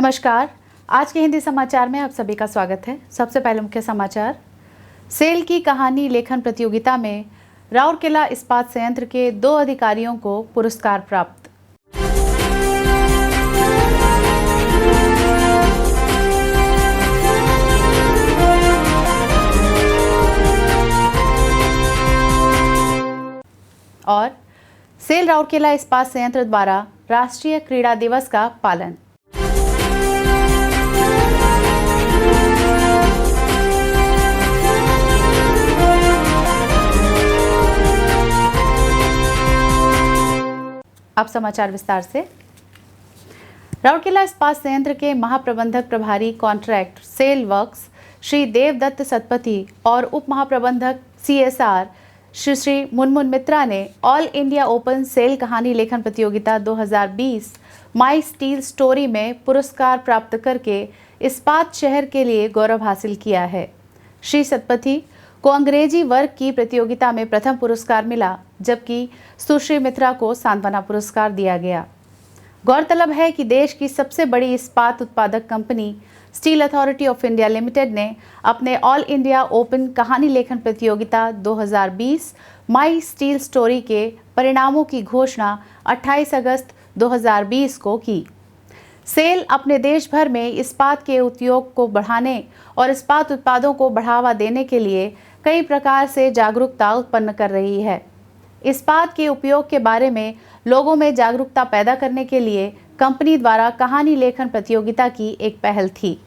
नमस्कार। आज के हिंदी समाचार में आप सभी का स्वागत है। सबसे पहले मुख्य समाचार। सेल की कहानी लेखन प्रतियोगिता में राउरकेला इस्पात संयंत्र के 2 अधिकारियों को पुरस्कार प्राप्त। और सेल राउरकेला इस्पात संयंत्र द्वारा राष्ट्रीय क्रीड़ा दिवस का पालन। अब समाचार विस्तार से। राउरकेला इस्पात संयंत्र के महाप्रबंधक प्रभारी contract cell works Shri Devdatta Satpathy और उप महाप्रबंधक CSR श्री मुनमुन मित्रा ने ऑल इंडिया ओपन सेल कहानी लेखन प्रतियोगिता 2020 माई स्टील स्टोरी में पुरस्कार प्राप्त करके इस्पात शहर के लिए गौरव हासिल किया है। श्री सतपथी को अंग्रेजी वर्ग की प्रतियोगिता में प्रथम पुरस्कार मिला, जबकि सुश्री मित्रा को सांत्वना पुरस्कार दिया गया। गौरतलब है कि देश की सबसे बड़ी इस्पात उत्पादक company steel authority of India limited ने अपने ऑल इंडिया ओपन कहानी लेखन प्रतियोगिता 2020 माई स्टील स्टोरी के परिणामों की घोषणा 28 अगस्त 2020 को की। सेल अपने देश भर में इस्पात के उद्योग को बढ़ाने और इस्पात उत्पादों को बढ़ावा देने के लिए कई प्रकार से जागरूकता उत्पन्न कर रही है। इस्पात के उपयोग के बारे में लोगों में जागरूकता पैदा करने के लिए कंपनी द्वारा कहानी लेखन प्रतियोगिता की एक पहल थी।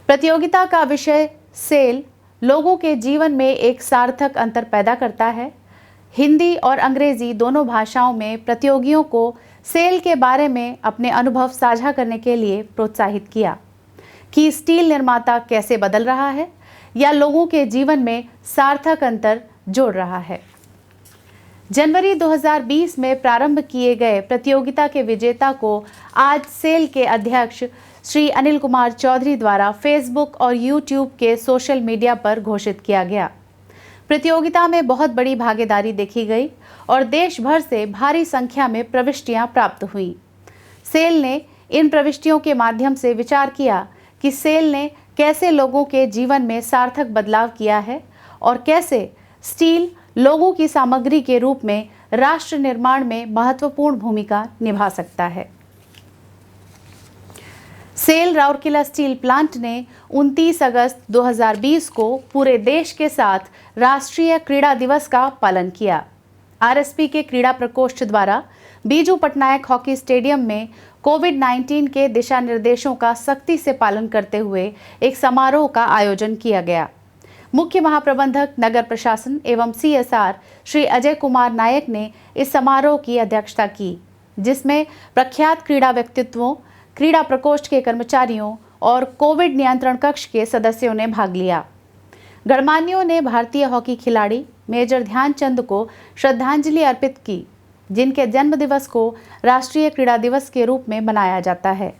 प्रतियोगिता का विषय सेल लोगों के जीवन में एक सार्थक अंतर पैदा करता है। हिंदी और अंग्रेजी दोनों भाषाओं में प्रतियोगियों को सेल के बारे में अपने अनुभव साझा करने के लिए प्रोत्साहित किया कि स्टील निर्माता कैसे बदल रहा है या लोगों के जीवन में सार्थक अंतर जोड़ रहा है। जनवरी 2020 में प्रारंभ किए गए प्रतियोगिता के विजेता को आज सेल के अध्यक्ष श्री अनिल कुमार चौधरी द्वारा फेसबुक और यूट्यूब के सोशल मीडिया पर घोषित किया गया। प्रतियोगिता में बहुत बड़ी भागीदारी देखी गई और देश भर से भारी संख्या में प्रविष्टियां प्राप्त हुई। सेल ने इन प्रविष्टियों के माध्यम से विचार किया कि सेल ने कैसे लोगों के जीवन में सार्थक बदलाव किया है और कैसे स्टील लोगों की सामग्री के रूप में राष्ट्र निर्माण में महत्वपूर्ण भूमिका निभा सकता है। सेल राउरकेला स्टील प्लांट ने 29 अगस्त 2020 को पूरे देश के साथ राष्ट्रीय क्रीड़ा दिवस का पालन किया। RSP के क्रीड़ा प्रकोष्ठ द्वारा बीजू पटनायक हॉकी स्टेडियम में कोविड-19 के दिशा निर्देशों का सख्ती से पालन करते हुए एक समारोह का आयोजन किया गया। मुख्य महाप्रबंधक नगर प्रशासन एवं CSR श्री अजय कुमार नायक ने इस समारोह की अध्यक्षता की, जिसमें प्रख्यात क्रीड़ा व्यक्तित्वों, क्रीड़ा प्रकोष्ठ के कर्मचारियों और कोविड नियंत्रण कक्ष के सदस्यों ने भाग लिया। गणमान्यों ने भारतीय हॉकी खिलाड़ी मेजर ध्यानचंद को श्रद्धांजलि अर्पित की, जिनके जन्म दिवस को राष्ट्रीय क्रीड़ा दिवस के रूप में मनाया जाता है।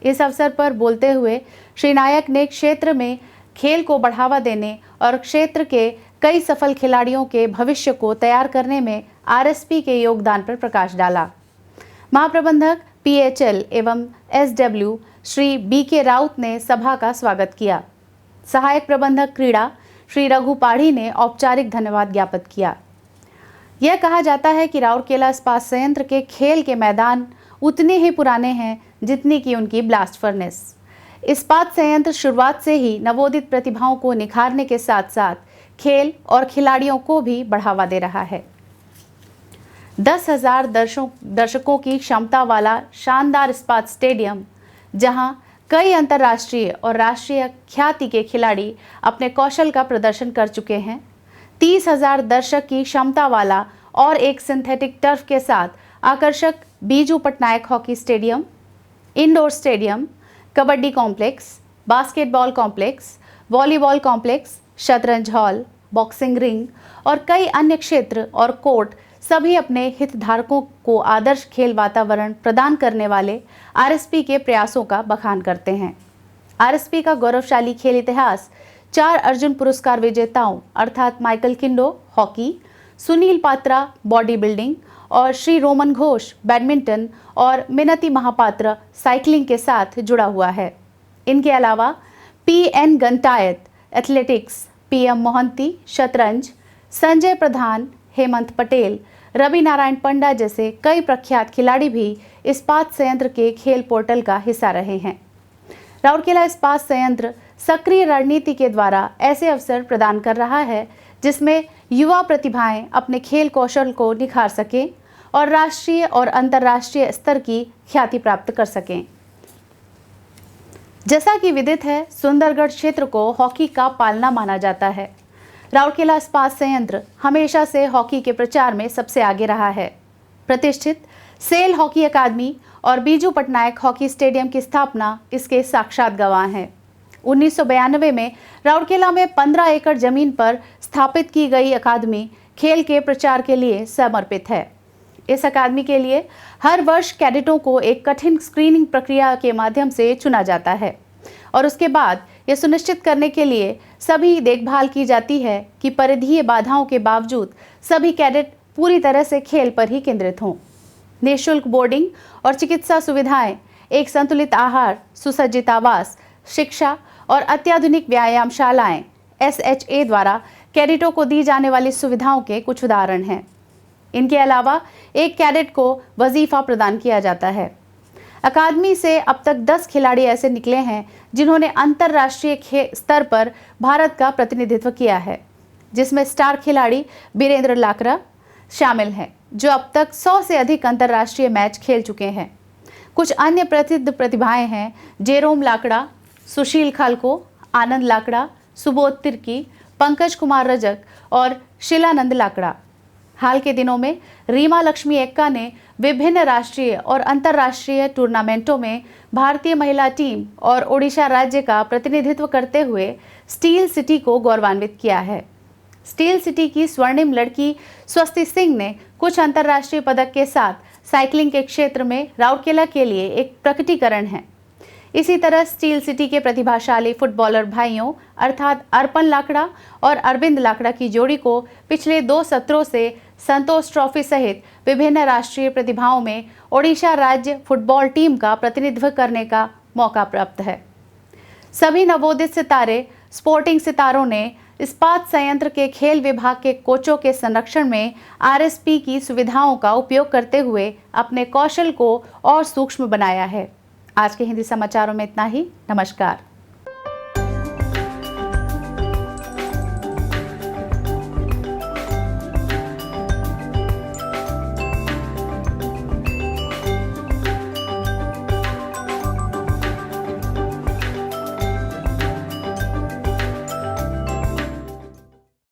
इस अवसर पर बोलते हुए श्री नायक ने क्षेत्र में खेल को बढ़ावा देने और क्षेत्र के कई सफल खिलाड़ियों के भविष्य को तैयार करने में RSP के योगदान पर प्रकाश डाला। महाप्रबंधक PHL एवं SW श्री BK राउत ने सभा का स्वागत किया। सहायक प्रबंधक क्रीड़ा श्री रघु पाढ़ी ने औपचारिक धन्यवाद ज्ञापित किया। यह कहा जाता है कि राउरकेला इस्पात संयंत्र के खेल के मैदान उतने ही पुराने हैं जितनी कि उनकी ब्लास्ट फर्नेस। इस्पात संयंत्र शुरुआत से ही नवोदित प्रतिभाओं को निखारने के साथ साथ खेल और खिलाड़ियों को भी बढ़ावा दे रहा है। 10,000 दर्शकों की क्षमता वाला शानदार इस्पात स्टेडियम, जहां कई अंतर्राष्ट्रीय और राष्ट्रीय ख्याति के खिलाड़ी अपने कौशल का प्रदर्शन कर चुके हैं। 30,000 दर्शक की क्षमता वाला और एक सिंथेटिक टर्फ के साथ आकर्षक Biju Patnaik hockey stadium, indoor stadium, kabaddi complex, basketball complex, volleyball complex, शतरंज हॉल, बॉक्सिंग रिंग और कई अन्य क्षेत्र और कोर्ट सभी अपने हितधारकों को आदर्श खेल वातावरण प्रदान करने वाले RSP के प्रयासों का बखान करते हैं। RSP का गौरवशाली खेल इतिहास 4 अर्जुन पुरस्कार विजेताओं अर्थात Michael Kindo hockey, Sunil Patra body building और श्री रोमन घोष बैडमिंटन और मिनती महापात्र साइकिलिंग के साथ जुड़ा हुआ है। इनके अलावा PN गंटायत एथलेटिक्स, PM मोहंती शतरंज, संजय प्रधान, हेमंत पटेल, रवि नारायण पंडा जैसे कई प्रख्यात खिलाड़ी भी इस्पात संयंत्र के खेल पोर्टल का हिस्सा रहे हैं। राउरकेला इस्पात संयंत्र सक्रिय रणनीति के द्वारा ऐसे अवसर प्रदान कर रहा है जिसमें युवा प्रतिभाएं अपने खेल कौशल को निखार सकें और राष्ट्रीय और अंतर्राष्ट्रीय स्तर की ख्याति प्राप्त कर सकें। जैसा कि विदित है, सुंदरगढ़ क्षेत्र को हॉकी का पालना माना जाता है। राउरकेला इस्पात संयंत्र हमेशा से हॉकी के प्रचार में सबसे आगे रहा है। प्रतिष्ठित सेल हॉकी अकादमी और बीजू पटनायक हॉकी स्टेडियम की स्थापना इसके साक्षात गवाह हैं। 1992 में राउरकेला में 15 एकड़ जमीन पर स्थापित की गई अकादमी खेल के प्रचार के लिए समर्पित है। इस अकादमी के लिए हर वर्ष कैडेटों को एक कठिन स्क्रीनिंग प्रक्रिया के माध्यम से चुना जाता है और उसके बाद यह सुनिश्चित करने के लिए सभी देखभाल की जाती है कि परिधीय बाधाओं के बावजूद सभी कैडेट पूरी तरह से खेल पर ही केंद्रित हों। निःशुल्क बोर्डिंग और चिकित्सा सुविधाएं, एक संतुलित आहार, सुसज्जित आवास, शिक्षा और अत्याधुनिक व्यायामशालाएं SHA द्वारा कैडेटों को दी जाने वाली सुविधाओं के कुछ उदाहरण हैं। इनके अलावा एक कैडेट को वजीफा प्रदान किया जाता है। अकादमी से अब तक 10 खिलाड़ी ऐसे निकले हैं जिन्होंने अंतर्राष्ट्रीय स्तर पर भारत का प्रतिनिधित्व किया है, जिसमें स्टार खिलाड़ी बीरेंद्र लाकड़ा शामिल हैं, जो अब तक 100 से अधिक अंतर्राष्ट्रीय मैच खेल चुके हैं। कुछ अन्य प्रसिद्ध प्रतिभाएं हैं जेरोम लाकड़ा, सुशील खालको, आनंद लाकड़ा, सुबोध तिर्की, पंकज कुमार रजक और शिलानंद लाकड़ा। हाल के दिनों में रीमा लक्ष्मी एक्का ने विभिन्न राष्ट्रीय और अंतर्राष्ट्रीय टूर्नामेंटों में भारतीय महिला टीम और ओडिशा राज्य का प्रतिनिधित्व करते हुए स्टील सिटी को गौरवान्वित किया है। स्टील सिटी की स्वर्णिम लड़की स्वस्ति सिंह ने कुछ अंतर्राष्ट्रीय पदक के साथ साइकिलिंग के क्षेत्र में राउरकेला के लिए एक प्रकटीकरण है। इसी तरह स्टील सिटी के प्रतिभाशाली फुटबॉलर भाइयों अर्थात अर्पण लाकड़ा और अरविंद लाकड़ा की जोड़ी को पिछले 2 सत्रों से संतोष ट्रॉफी सहित विभिन्न राष्ट्रीय प्रतिभाओं में ओडिशा राज्य फुटबॉल टीम का प्रतिनिधित्व करने का मौका प्राप्त है। सभी नवोदित सितारे स्पोर्टिंग सितारों ने इस्पात संयंत्र के खेल विभाग के कोचों के संरक्षण में RSP की सुविधाओं का उपयोग करते हुए अपने कौशल को और सूक्ष्म बनाया है। आज के हिंदी समाचारों में इतना ही। नमस्कार।